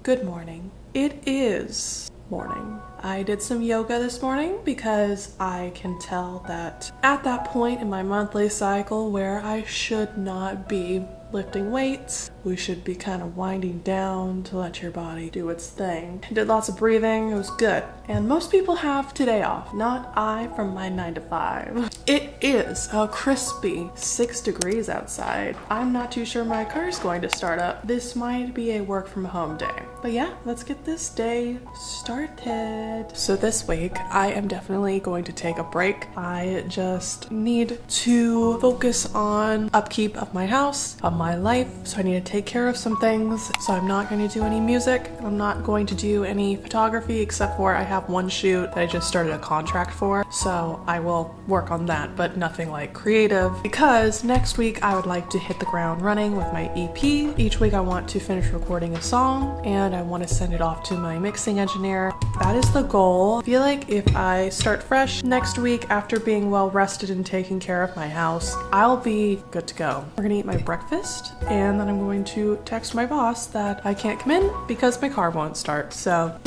Good morning. It is morning. I did some yoga this morning because I can tell that at that point in my monthly cycle where I should not be lifting weights, we should be kind of winding down to let your body do its thing. I did lots of breathing, it was good. And most people have today off, not I from my 9 to 5. It is a crispy 6 degrees outside. I'm not too sure my car's going to start up. This might be a work from home day. But yeah, let's get this day started. So this week, I am definitely going to take a break. I just need to focus on upkeep of my house, of my life. So I need to take care of some things. So I'm not going to do any music. I'm not going to do any photography except for I have one shoot that I just started a contract for. So I will work on that, but nothing like creative, because next week I would like to hit the ground running with my EP. Each week I want to finish recording a song and I want to send it off to my mixing engineer. That is the goal. I feel like if I start fresh next week after being well rested and taking care of my house, I'll be good to go. We're gonna eat my breakfast and then I'm going to text my boss that I can't come in because my car won't start. So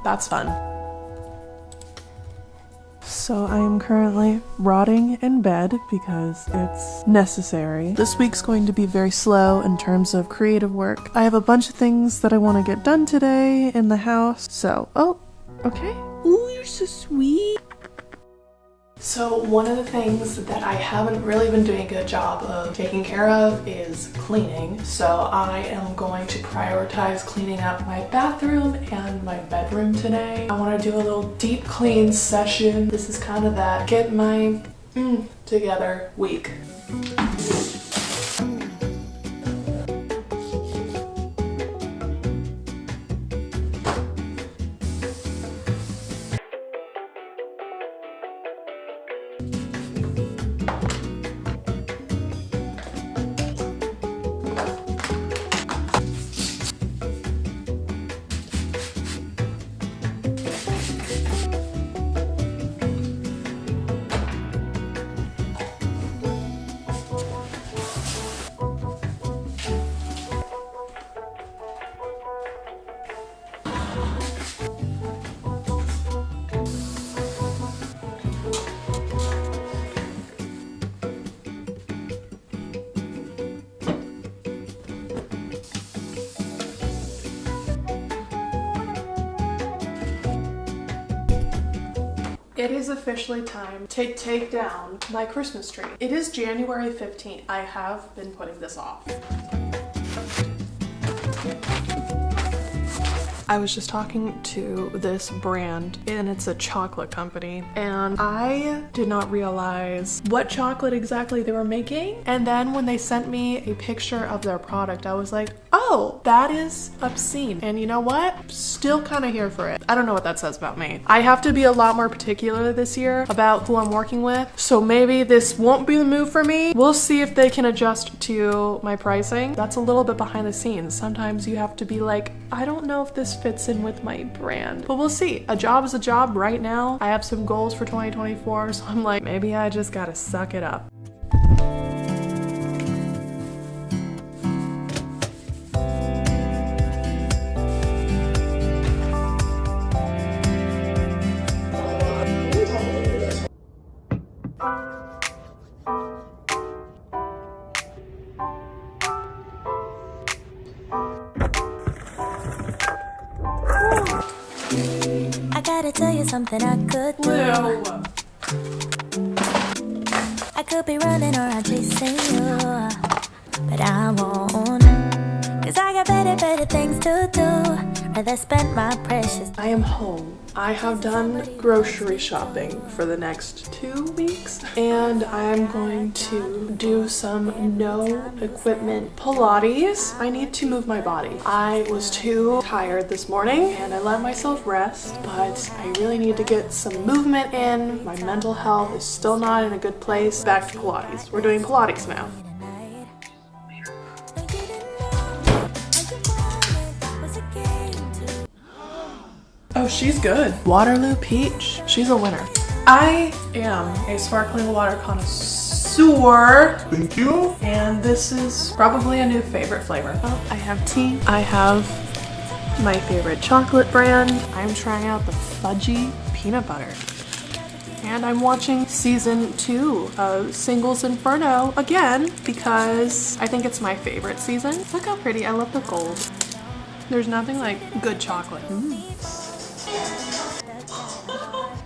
that's fun. So I am currently rotting in bed because it's necessary. This week's going to be very slow in terms of creative work. I have a bunch of things that I want to get done today in the house. So, oh, okay. Ooh, you're so sweet. So one of the things that I haven't really been doing a good job of taking care of is cleaning. So I am going to prioritize cleaning up my bathroom and my bedroom today. I want to do a little deep clean session. This is kind of that get my together week. It is officially time to take down my Christmas tree. It is January 15th. I have been putting this off. I was just talking to this brand and it's a chocolate company and I did not realize what chocolate exactly they were making. And then when they sent me a picture of their product, I was like, oh, that is obscene. And you know what? Still kind of here for it. I don't know what that says about me. I have to be a lot more particular this year about who I'm working with. So maybe this won't be the move for me. We'll see if they can adjust to my pricing. That's a little bit behind the scenes. Sometimes you have to be like, I don't know if this fits in with my brand, but we'll see. A job is a job right now. I have some goals for 2024. So I'm like, maybe I just gotta suck it up. I gotta tell you something I could do. No. I could be running around chasing you, but I won't. Cause I got better things to do. Rather spend my precious. I am home. I have done grocery shopping for the next 2 weeks and I'm going to do some no equipment Pilates. I need to move my body. I was too tired this morning and I let myself rest, but I really need to get some movement in. My mental health is still not in a good place. Back to Pilates. We're doing Pilates now. Oh, she's good. Waterloo Peach. She's a winner. I am a sparkling water connoisseur. Thank you. And this is probably a new favorite flavor. Oh, I have tea. I have my favorite chocolate brand. I'm trying out the fudgy peanut butter. And I'm watching season 2 of Singles Inferno again because I think it's my favorite season. Look how pretty, I love the gold. There's nothing like good chocolate.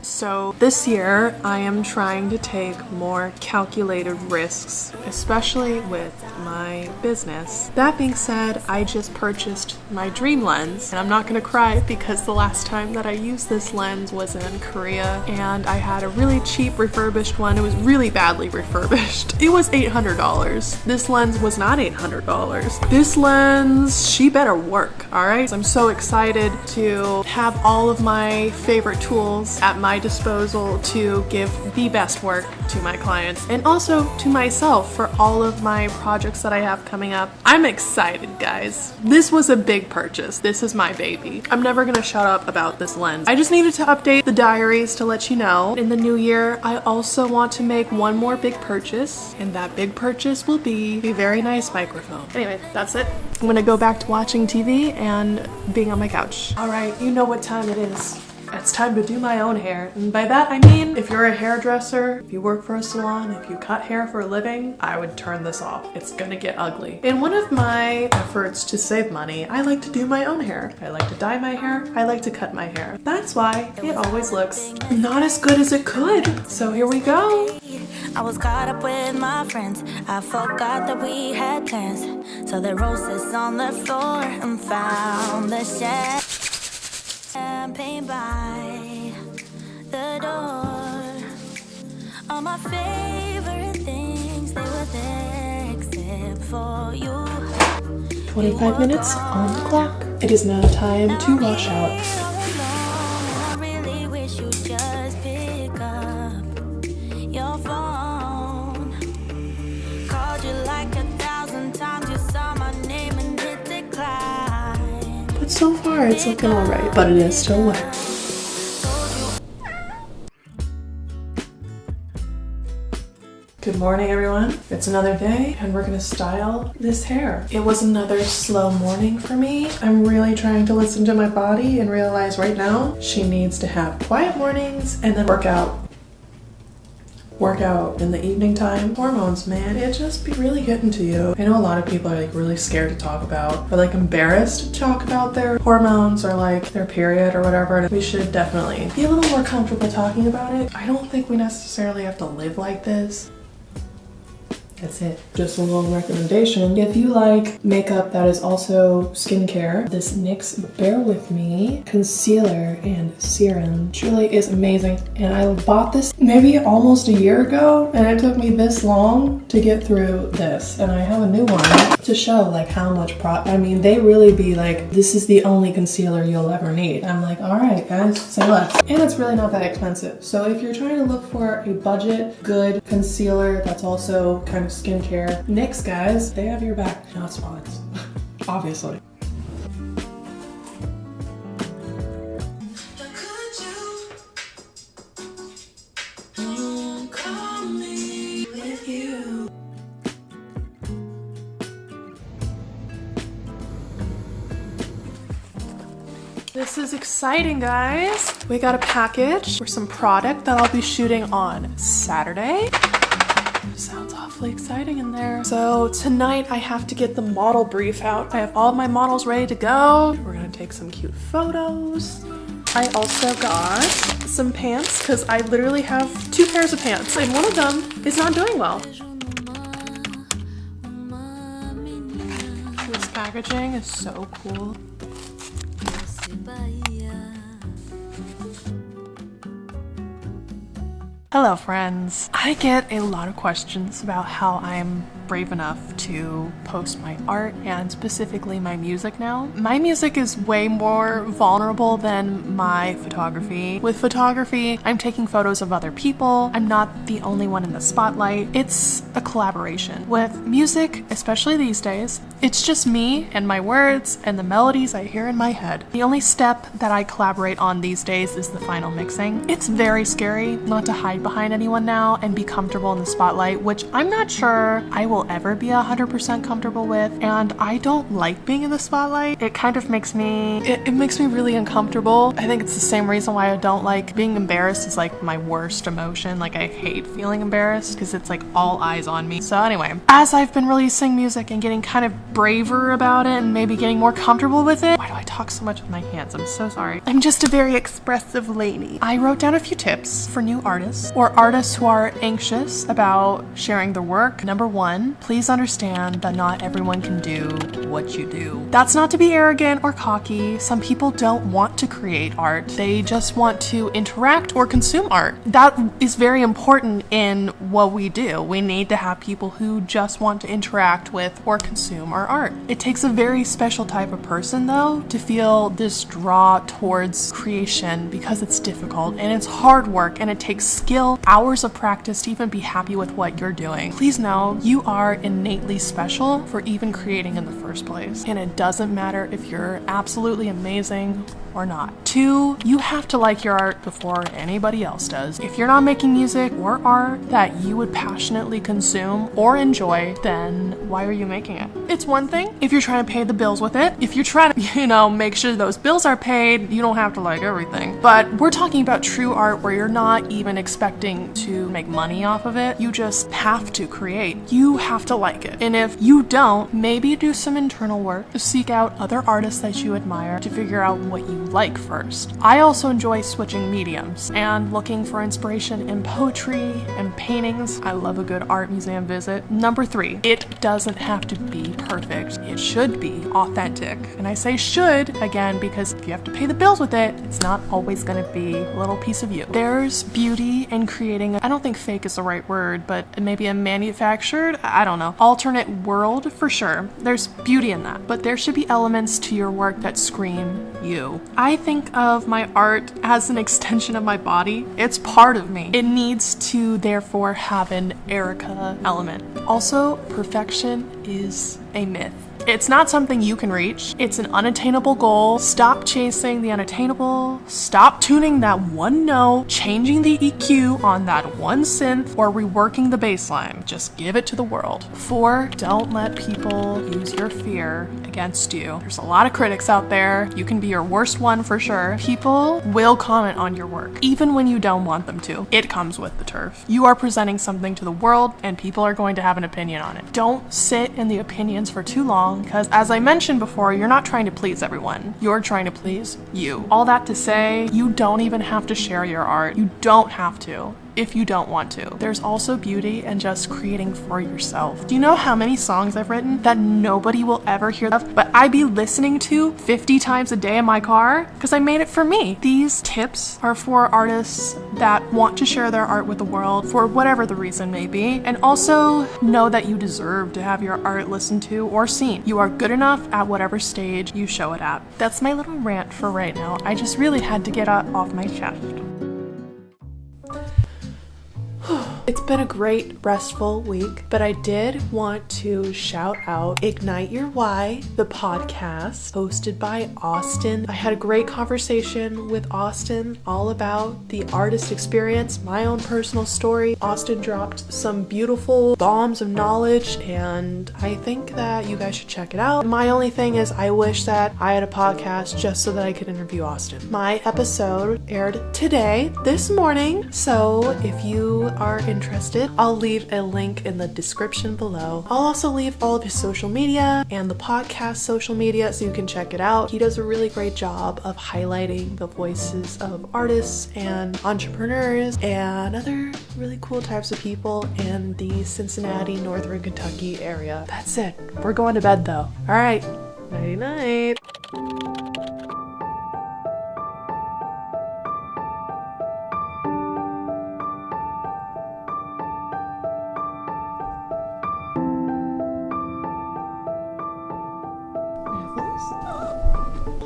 So this year I am trying to take more calculated risks, especially with my business. That being said, I just purchased my dream lens, and I'm not gonna cry because the last time that I used this lens was in Korea and I had a really cheap refurbished one. It was really badly refurbished. It was $800. This lens was not $800. This lens, she better work, all right? I'm so excited to have all of my favorite tools at my disposal to give the best work to my clients and also to myself for all of my projects that I have coming up. I'm excited, guys. This was a big purchase. This is my baby. I'm never gonna shut up about this lens. I just needed to update the diaries to let you know. In the new year, I also want to make one more big purchase, and that big purchase will be a very nice microphone. Anyway, that's it. I'm gonna go back to watching TV and being on my couch. All right, you know what time it is. It's time to do my own hair. And by that I mean, if you're a hairdresser, if you work for a salon, if you cut hair for a living, I would turn this off. It's gonna get ugly. In one of my efforts to save money, I like to do my own hair. I like to dye my hair. I like to cut my hair. That's why it always looks not as good as it could. So here we go. I was caught up with my friends. I forgot that we had plans. So the roses on the floor and found the champagne by the door. All my favorite things, they were there except for you. 25 minutes on the clock. It is now time to rush out. I really wish you'd just pick up your phone. Called you like 1,000 times, you saw my name and hit decline. But so far it's looking alright, but it is still wet. Good morning, everyone. It's another day and we're gonna style this hair. It was another slow morning for me. I'm really trying to listen to my body and realize right now she needs to have quiet mornings and then work out in the evening time. Hormones, man, it just be really getting to you. I know a lot of people are like really scared to talk about or like embarrassed to talk about their hormones or like their period or whatever. And we should definitely be a little more comfortable talking about it. I don't think we necessarily have to live like this. That's it. Just a little recommendation. If you like makeup that is also skincare, this NYX Bear With Me concealer and serum truly is amazing. And I bought this maybe almost a year ago and it took me this long to get through this. And I have a new one to show like how much I mean, they really be like, this is the only concealer you'll ever need. I'm like, all right guys, say less. And it's really not that expensive. So if you're trying to look for a budget, good concealer that's also kind of skincare, NYX guys, they have your back. Not spots, obviously. This is exciting, guys. We got a package for some product that I'll be shooting on Saturday. Sounds awfully exciting in there. So tonight I have to get the model brief out. I have all of my models ready to go. We're gonna take some cute photos. I also got some pants because I literally have 2 pairs of pants and one of them is not doing well. This packaging is so cool. Hello friends. I get a lot of questions about how I'm brave enough to post my art and specifically my music now. My music is way more vulnerable than my photography. With photography, I'm taking photos of other people. I'm not the only one in the spotlight. It's a collaboration. With music, especially these days, it's just me and my words and the melodies I hear in my head. The only step that I collaborate on these days is the final mixing. It's very scary not to hide behind anyone now and be comfortable in the spotlight, which I'm not sure I will will ever be 100% comfortable with, and I don't like being in the spotlight. It kind of makes me, it makes me really uncomfortable. I think it's the same reason why I don't like being embarrassed is like my worst emotion. Like I hate feeling embarrassed because it's like all eyes on me. So anyway, as I've been releasing music and getting kind of braver about it and maybe getting more comfortable with it, why do I talk so much with my hands? I'm so sorry. I'm just a very expressive lady. I wrote down a few tips for new artists or artists who are anxious about sharing their work. Number one, please understand that not everyone can do what you do. That's not to be arrogant or cocky. Some people don't want to create art. They just want to interact or consume art. That is very important in what we do. We need to have people who just want to interact with or consume our art. It takes a very special type of person though to feel this draw towards creation because it's difficult and it's hard work and it takes skill, hours of practice to even be happy with what you're doing. Please know you are innately special for even creating in the first place. And it doesn't matter if you're absolutely amazing or not. Two, you have to like your art before anybody else does. If you're not making music or art that you would passionately consume or enjoy, then why are you making it? It's one thing if you're trying to pay the bills with it. If you're trying to, make sure those bills are paid, you don't have to like everything. But we're talking about true art where you're not even expecting to make money off of it. You just have to create. You have to like it. And if you don't, maybe do some internal work. Seek out other artists that you admire to figure out what you like first. I also enjoy switching mediums and looking for inspiration in poetry and paintings. I love a good art museum visit. Number three, it doesn't have to be perfect. It should be authentic. And I say should, again, because if you have to pay the bills with it, it's not always going to be a little piece of you. There's beauty in creating, I don't think fake is the right word, but maybe a manufactured, I don't know, alternate world for sure. There's beauty in that, but there should be elements to your work that scream you. I think of my art as an extension of my body. It's part of me. It needs to therefore have an Erica element. Also, perfection is a myth. It's not something you can reach. It's an unattainable goal. Stop chasing the unattainable. Stop tuning that one note, changing the EQ on that one synth, or reworking the bass line. Just give it to the world. 4, don't let people use your fear against you. There's a lot of critics out there. You can be your worst one for sure. People will comment on your work, even when you don't want them to. It comes with the turf. You are presenting something to the world, and people are going to have an opinion on it. Don't sit in the opinions for too long, because as I mentioned before, you're not trying to please everyone. You're trying to please you. All that to say, you don't even have to share your art. You don't have to if you don't want to. There's also beauty in just creating for yourself. Do you know how many songs I've written that nobody will ever hear of, but I be listening to 50 times a day in my car because I made it for me? These tips are for artists that want to share their art with the world for whatever the reason may be, and also know that you deserve to have your art listened to or seen. You are good enough at whatever stage you show it at. That's my little rant for right now. I just really had to get it off my chest. It's been a great, restful week, but I did want to shout out Ignite Your Why, the podcast hosted by Austin. I had a great conversation with Austin all about the artist experience, my own personal story. Austin dropped some beautiful bombs of knowledge, and I think that you guys should check it out. My only thing is I wish that I had a podcast just so that I could interview Austin. My episode aired today, this morning, so if you are interested, I'll leave a link in the description below. I'll also leave all of his social media and the podcast social media so you can check it out. He does a really great job of highlighting the voices of artists and entrepreneurs and other really cool types of people in the Cincinnati, Northern Kentucky area. That's it. We're going to bed though. All right. Nighty night.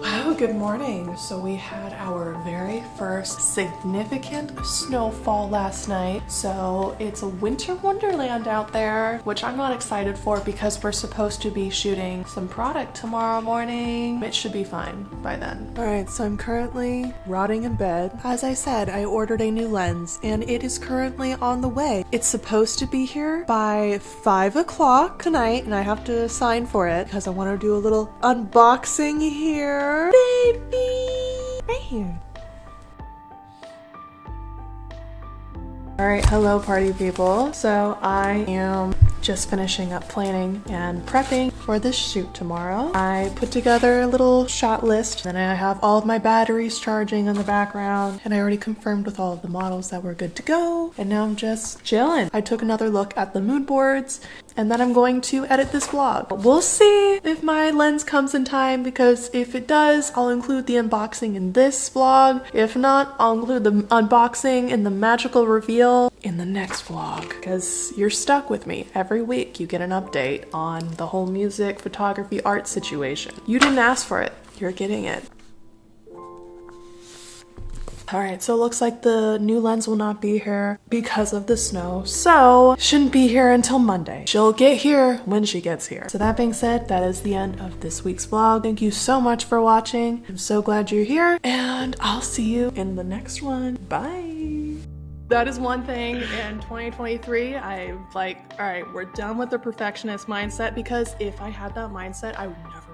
Wow, Good morning. So we had our very first significant snowfall last night. So it's a winter wonderland out there, which I'm not excited for because we're supposed to be shooting some product tomorrow morning. It should be fine by then. All right, so I'm currently rotting in bed. As I said, I ordered a new lens and it is currently on the way. It's supposed to be here by 5 o'clock tonight and I have to sign for it because I want to do a little unboxing here. Baby! Right here. Alright, hello party people. So I am just finishing up planning and prepping for this shoot tomorrow. I put together a little shot list, and I have all of my batteries charging in the background, and I already confirmed with all of the models that we're good to go, and now I'm just chilling. I took another look at the mood boards, and then I'm going to edit this vlog. We'll see if my lens comes in time, because if it does, I'll include the unboxing in this vlog. If not, I'll include the unboxing and the magical reveal in the next vlog, because you're stuck with me. Every week you get an update on the whole music, photography, art situation. You didn't ask for it, you're getting it. Alright, so it looks like the new lens will not be here because of the snow, so shouldn't be here until Monday. She'll get here when she gets here. So that being said, that is the end of this week's vlog. Thank you so much for watching. I'm so glad you're here, and I'll see you in the next one. Bye! That is one thing in 2023, I'm like, all right, we're done with the perfectionist mindset, because if I had that mindset, I would never